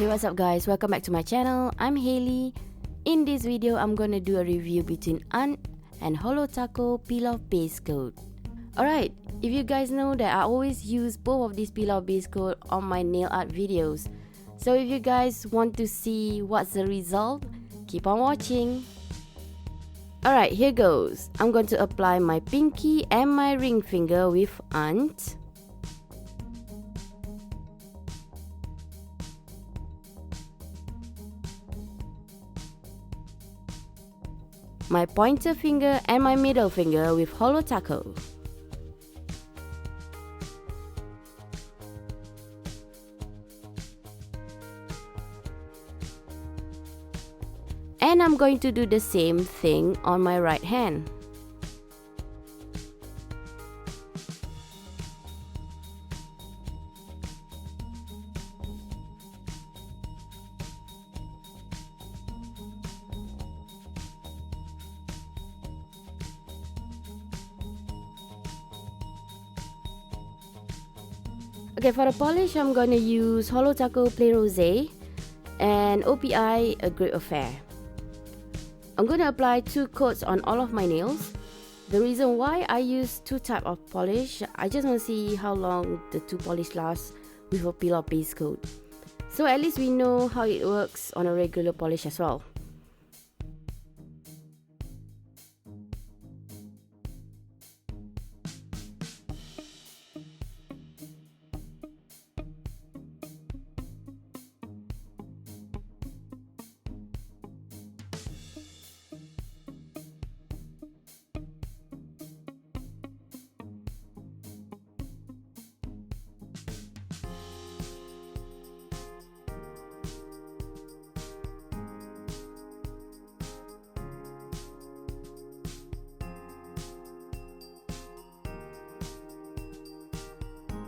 Hey, what's up guys, welcome back to my channel. I'm Hailey. In this video, I'm gonna do a review between Ant and Holo Taco peel-off base coat. Alright, if you guys know that I always use both of these peel-off base coat on my nail art videos. So if you guys want to see what's the result, keep on watching. Alright, here goes. I'm going to apply my pinky and my ring finger with Ant. My pointer finger and my middle finger with Holo Taco. And I'm going to do the same thing on my right hand. Okay, for the polish, I'm gonna use Holo Taco Play Rosé and OPI A Great Affair. I'm gonna apply 2 coats on all of my nails. The reason why I use 2 types of polish, I just want to see how long the 2 polish lasts with a peel-off base coat. So at least we know how it works on a regular polish as well.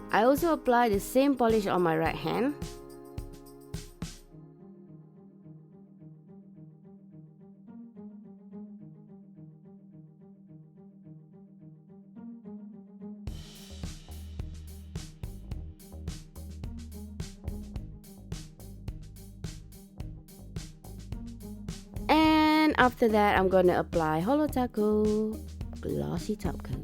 I also apply the same polish on my right hand. And after that, I'm gonna apply Holo Taco glossy top coat.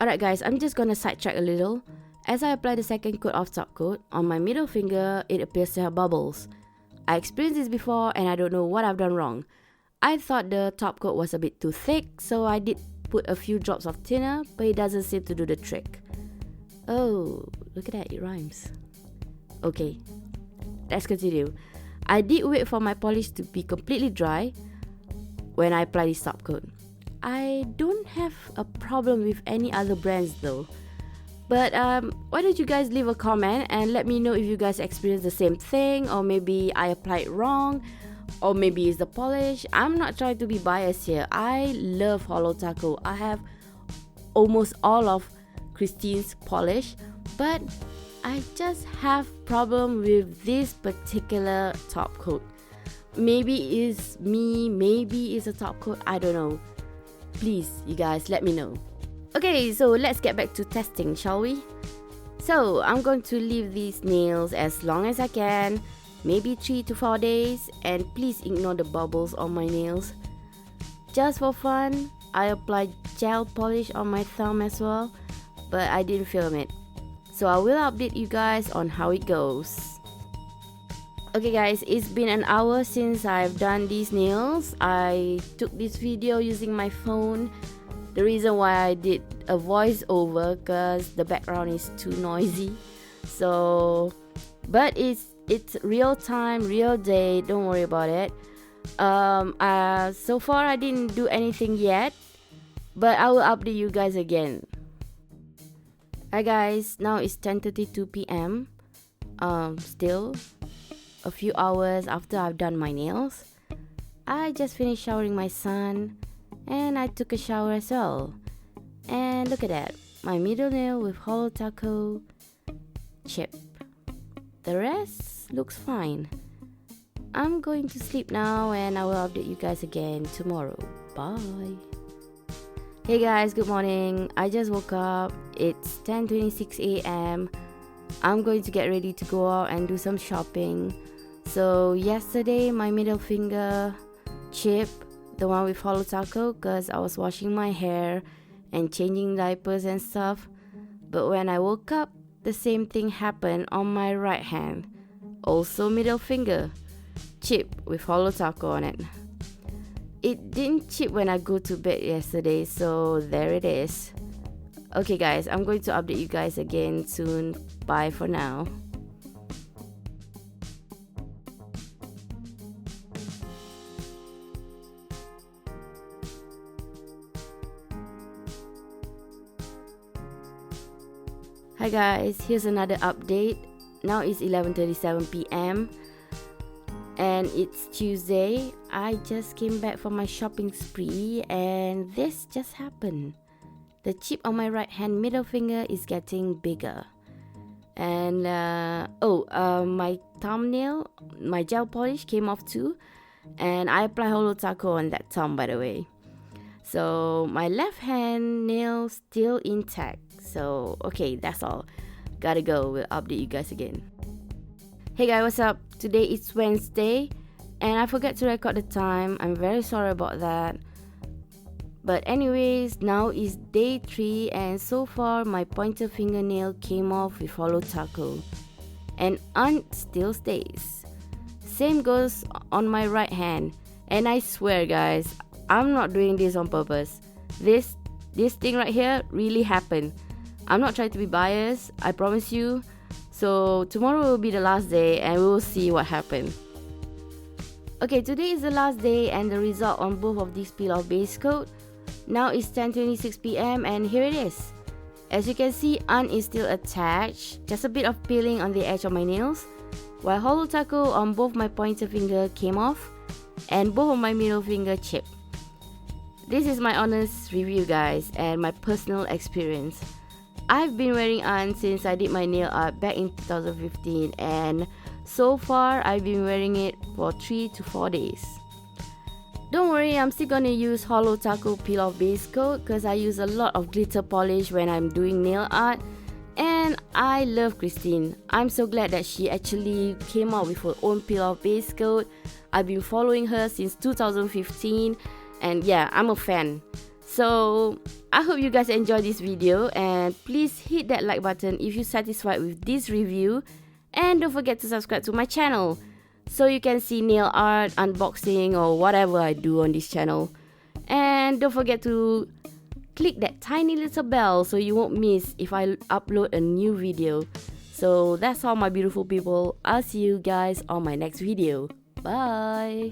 Alright guys, I'm just gonna sidetrack a little. As I apply the second coat of top coat, on my middle finger, it appears to have bubbles. I experienced this before and I don't know what I've done wrong. I thought the top coat was a bit too thick, so I did put a few drops of thinner, but it doesn't seem to do the trick. Oh, look at that, it rhymes. Okay, let's continue. I did wait for my polish to be completely dry when I apply this top coat. I don't have a problem with any other brands though. But why don't you guys leave a comment and let me know if you guys experience the same thing, or maybe I applied wrong, or maybe it's the polish. I'm not trying to be biased here. I love Holo Taco. I have almost all of Christine's polish, but I just have problem with this particular top coat. Maybe it's me, maybe it's a top coat, I don't know. Please, you guys, let me know. Okay, so let's get back to testing, shall we? So, I'm going to leave these nails as long as I can, maybe 3 to 4 days, and please ignore the bubbles on my nails. Just for fun, I applied gel polish on my thumb as well, but I didn't film it. So I will update you guys on how it goes. Okay guys, it's been an hour since I've done these nails. I took this video using my phone. The reason why I did a voiceover because the background is too noisy. So, but it's real time, real day. Don't worry about it. So far I didn't do anything yet, but I will update you guys again. Hi guys, now it's 10:32 p.m. Still a few hours after I've done my nails. I just finished showering my son and I took a shower as well. And look at that, my middle nail with Holo Taco chip. The rest looks fine. I'm going to sleep now and I will update you guys again tomorrow. Bye. Hey guys, good morning. I just woke up. It's 10:26 a.m. I'm going to get ready to go out and do some shopping. So yesterday my middle finger chip, the one with Holo Taco, because I was washing my hair and changing diapers and stuff. But when I woke up, the same thing happened on my right hand. Also middle finger chip with Holo Taco on it. It didn't chip when I go to bed yesterday, so there it is. Okay guys, I'm going to update you guys again soon. Bye for now. Hi guys, here's another update. Now it's 11:37 p.m. and it's Tuesday. I just came back from my shopping spree and this just happened. The chip on my right hand middle finger is getting bigger. And my thumbnail, my gel polish came off too. And I applied Holo Taco on that thumb, by the way. So my left hand nail still intact. So okay, that's all. Gotta go. We'll update you guys again. Hey guys, what's up? Today is Wednesday and I forgot to record the time. I'm very sorry about that. But anyways, now is day 3 and so far my pointer fingernail came off with Holo Taco. And aunt still stays. Same goes on my right hand. And I swear guys, I'm not doing this on purpose. This thing right here really happened. I'm not trying to be biased, I promise you. So tomorrow will be the last day and we will see what happened. Okay, today is the last day and the result on both of these peel off base coat. Now it's 10:26 p.m. and here it is. As you can see, aunt is still attached, just a bit of peeling on the edge of my nails, while Holo Taco on both my pointer finger came off and both of my middle finger chipped. This is my honest review guys and my personal experience. I've been wearing aunt since I did my nail art back in 2015 and so far I've been wearing it for 3 to 4 days. Don't worry, I'm still gonna use Holo Taco peel off base coat because I use a lot of glitter polish when I'm doing nail art. And I love Christine. I'm so glad that she actually came out with her own peel off base coat. I've been following her since 2015 and yeah, I'm a fan. So I hope you guys enjoyed this video and please hit that like button if you're satisfied with this review. And don't forget to subscribe to my channel so you can see nail art, unboxing or whatever I do on this channel. And don't forget to click that tiny little bell so you won't miss if I upload a new video. So that's all my beautiful people. I'll see you guys on my next video. Bye!